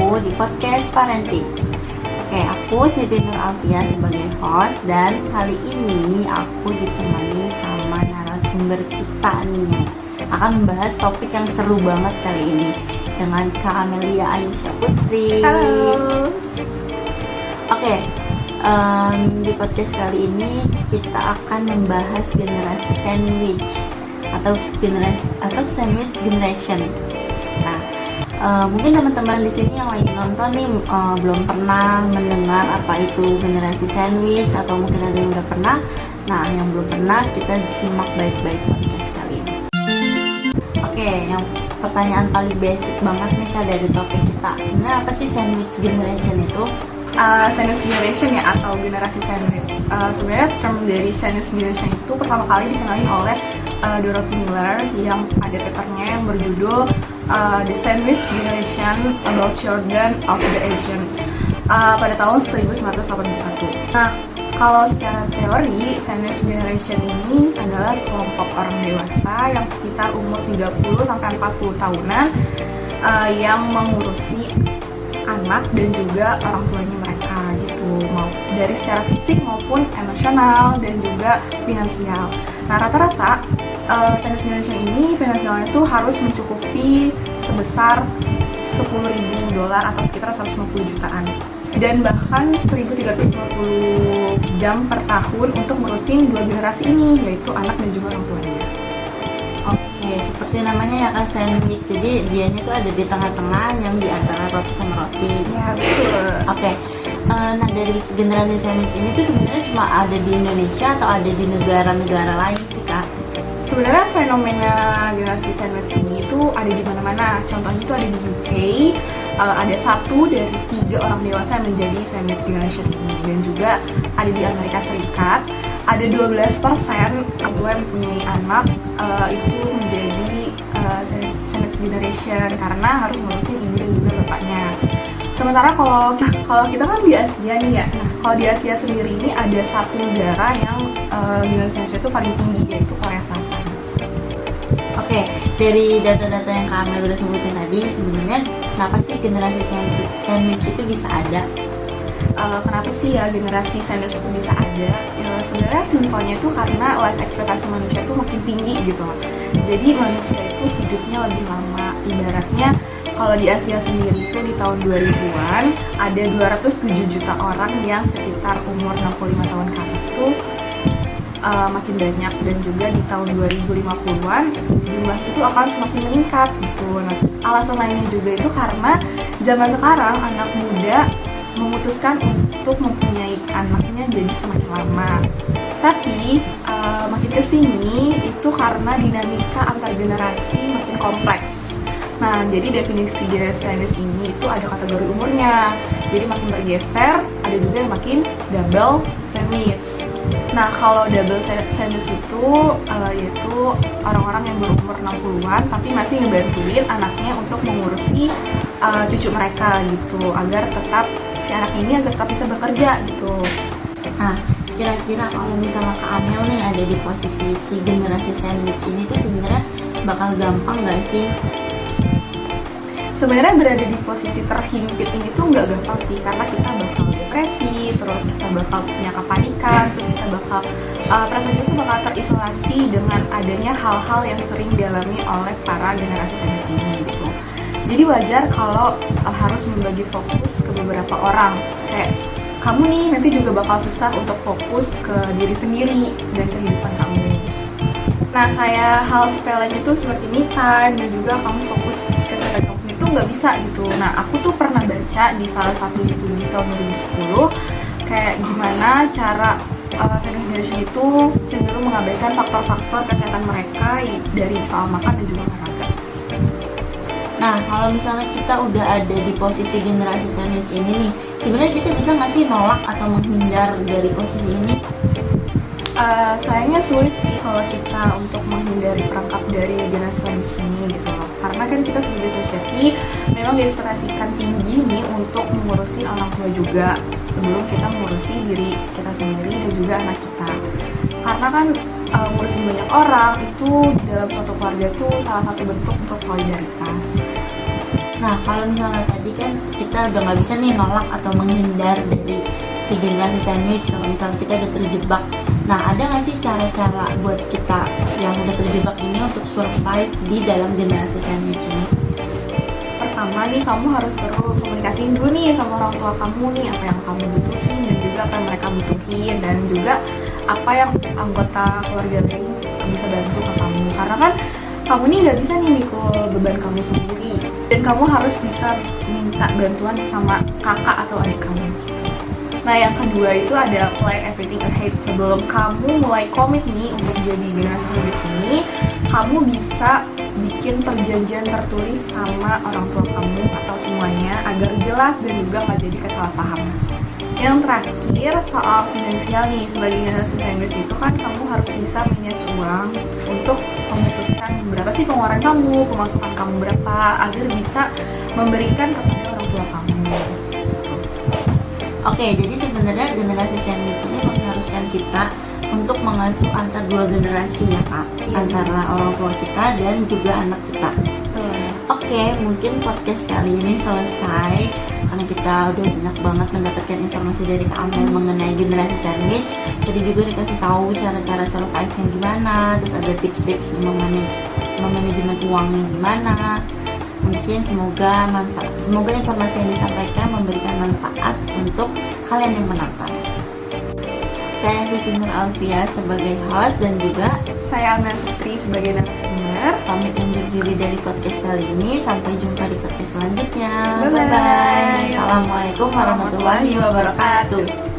aku di podcast Parenting. Oke, aku Siti Nur Alfia sebagai host, dan kali ini aku ditemani sama narasumber kita nih, akan membahas topik yang seru banget kali ini dengan Kak Amelia Aisyah Putri. Halo. Oke, di podcast kali ini kita akan membahas generasi sandwich atau sandwich generation. Nah, mungkin teman-teman di sini yang lagi nonton nih belum pernah mendengar apa itu generasi sandwich, atau mungkin ada yang udah pernah. Nah, yang belum pernah, kita simak baik-baik podcast kali ini. Oke, yang pertanyaan paling basic banget nih Kak dari topik kita. Sebenarnya apa sih sandwich generation itu? Sandwich generation ya, atau generasi sandwich. Sebenarnya term dari sandwich generation itu pertama kali dikenalin oleh Dorothy Miller yang ada papernya yang berjudul The Sandwich Generation About Children of the Asian pada tahun 1981. Nah, kalau secara teori, sandwich generation ini adalah sekelompok orang dewasa yang sekitar umur 30-40 tahunan yang mengurusi anak dan juga orang tuanya mereka gitu, mau dari secara fisik maupun emosional dan juga finansial. Nah, rata-rata sandwich generation ini finansialnya itu harus mencukupi sebesar $10.000 atau sekitar 150 jutaan, dan bahkan 1.350 jam per tahun untuk ngurusin dua generasi ini, yaitu anak dan juga orang tuanya. Oke, seperti namanya ya Kak, sandwich. Jadi dianya tuh ada di tengah-tengah, yang di antara roti sama roti. Ya, betul. Oke. Nah, dari generasi sandwich ini tuh sebenarnya cuma ada di Indonesia atau ada di negara-negara lain sih Kak? Sebenarnya fenomena generasi sandwich ini itu ada di mana-mana. Contohnya itu ada di UK, ada 1 dari 3 orang dewasa yang menjadi sandwich generation ini, dan juga ada di Amerika Serikat. Ada 12% tua yang mempunyai anak itu menjadi sandwich generation karena harus ngurusin ibu dan juga bapaknya. Sementara kalau kita kan di Asia nih ya. Nah, kalau di Asia sendiri ini ada satu negara yang generasi itu paling tinggi, yaitu Korea Selatan. Oke, dari data-data yang Kak Amel udah sebutin tadi, sebenarnya kenapa sih generasi sandwich itu bisa ada? Kenapa sih ya generasi sandwich itu bisa ada? Sebenarnya simpelnya itu karena life expectancy manusia itu makin tinggi gitu. Jadi manusia itu hidupnya lebih lama. Ibaratnya kalau di Asia sendiri itu di tahun 2000-an ada 207 juta orang yang sekitar umur 65 tahun ke atas itu makin banyak, dan juga di tahun 2050-an jumlah itu akan semakin meningkat gitu. Nah, alasan lainnya juga itu karena zaman sekarang anak muda memutuskan untuk mempunyai anaknya jadi semakin lama. Tapi makin kesini itu karena dinamika antar generasi makin kompleks. Nah, jadi definisi generasi sandwich ini itu ada kategori umurnya. Jadi makin bergeser, ada juga yang makin double sandwich. Nah, kalau double sandwich itu yaitu orang-orang yang berumur 60-an tapi masih ngebantuin anaknya untuk mengurusi cucu mereka gitu, agar tetap si anak ini agar tetap bisa bekerja gitu. Nah, kira-kira kalau misalnya Kak Amel nih ada di posisi si generasi sandwich ini tuh sebenarnya bakal gampang nggak sih? Sebenarnya berada di posisi terhimpit ini tuh nggak gampang sih, karena kita bakal depresi, terus kita bakal punya kepanikan, terus kita bakal perasaan itu bakal terisolasi dengan adanya hal-hal yang sering dialami oleh para generasi sandwich ini gitu. Jadi wajar kalau harus membagi fokus ke beberapa orang. Kayak kamu nih nanti juga bakal susah untuk fokus ke diri sendiri dan kehidupan kamu. Nah, kayak hal sepelenya tuh seperti me time dan juga kamu fokus ke kesehatan kamu sendiri tuh nggak bisa gitu. Nah, aku tuh pernah baca di salah satu studi tahun 2010 kayak gimana cara sandwich generation itu cenderung mengabaikan faktor-faktor kesehatan mereka dari soal makan dan juga olahraga. Nah, kalau misalnya kita udah ada di posisi generasi sandwich ini nih, sebenarnya kita bisa nggak sih nolak atau menghindar dari posisi ini? Sayangnya sulit sih kalau kita untuk menghindari perangkap dari generasi sandwich ini gitu loh. Karena kan kita sebagai society memang diekspektasikan tinggi nih untuk mengurusi orang tua juga sebelum kita mengurusi diri kita sendiri dan juga anak kita. Karena kan ngurusin banyak orang itu dalam suatu keluarga tuh salah satu bentuk untuk solidaritas. Nah, kalau misalnya tadi kan kita udah nggak bisa nih nolak atau menghindar dari si generasi sandwich kalau misalnya kita udah terjebak. Nah, ada nggak sih cara-cara buat kita yang udah terjebak ini untuk survive di dalam generasi sandwich ini? Pertama nih, kamu harus perlu komunikasiin dulu nih sama orang tua kamu nih, apa yang kamu butuhin dan juga apa yang mereka butuhin, dan juga apa yang anggota keluarga lain bisa bantu ke kamu. Karena kan kamu nih nggak bisa nih mikul beban kamu sendiri, dan kamu harus bisa minta bantuan sama kakak atau adik kamu. Nah, yang kedua itu ada plan everything ahead. Sebelum kamu mulai komit nih untuk jadi generasi sandwich ini, kamu bisa bikin perjanjian tertulis sama orang tua kamu atau semuanya agar jelas dan juga nggak jadi kesalahpahaman. Yang terakhir, soal finansial nih, sebagai generasi sandwich itu kan kamu harus bisa manage uang untuk memutuskan berapa sih pengeluaran kamu, pemasukan kamu berapa, agar bisa memberikan kepada orang tua kamu. Oke, jadi sebenarnya generasi sandwich ini mengharuskan kita untuk mengasuh antar dua generasi ya Kak, antara orang tua kita dan juga anak kita. Oke, mungkin podcast kali ini selesai karena kita udah banyak banget mendapatkan informasi dari Kak Amel mengenai generasi sandwich. Jadi juga dikasih tahu cara-cara survive-nya gimana, terus ada tips-tips manajemen uangnya gimana. Mungkin semoga informasi yang disampaikan memberikan manfaat untuk kalian yang menonton. Saya Siti Nur Alfia sebagai host dan juga Saya Amel Sukri sebagai narasumber. pamit undur diri dari podcast kali ini. Sampai jumpa di podcast selanjutnya. Bye-bye. Assalamualaikum warahmatullahi wabarakatuh.